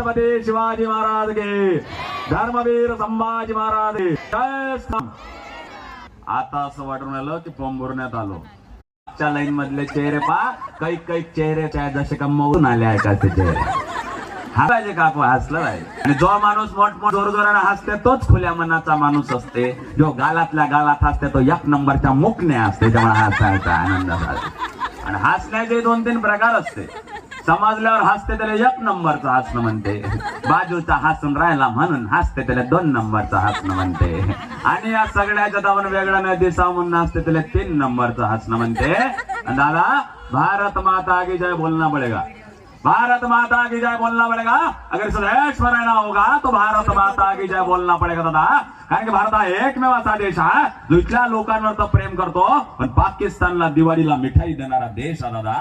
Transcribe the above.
छत्रपती शिवाजी महाराज के, धर्मवीर संभाजी महाराज के जय श्रीराम. आता असं वाटून आलं की फॉर्म भरण्यात आलो. च्या लाईन मधले चेहरे पा काही चेहऱ्याच्या दशकमवून आले आहे का ते चेहरे. पाहिजे का आपण हसलं पाहिजे. आणि जो माणूस मोठमोठ जोरजोराने हसते तोच खुल्या मनाचा माणूस असते. जो गालातल्या गालात हसते तो एक नंबरच्या मुखने असते. त्यामुळे हसायचा आनंद झाला. आणि हसण्याचे 2-3 प्रकार असते. समजल्यावर हसते त्याला 1 नंबरचं हसणं म्हणते. बाजूचा हसून राहिला म्हणून हसते त्याला 2 नंबरचं हसणं म्हणते. आणि या सगळ्याच्या दावून वेगळं न दिसा म्हणून हसते त्याला 3 नंबरचं हसणं म्हणते. दादा भारत माता की जय बोलना पडेगा. भारत माता की जय बोलना पड़ेगा. अगर इसे देश में रहना होगा तो भारत माता की जय बोलना पड़ेगा दादा. कारण की भारत हा एकमेव असा देश आहे जो इथल्या लोकांवर तर प्रेम करतो पण पाकिस्तानला दिवाळीला मिठाई देणारा देश आहे दादा.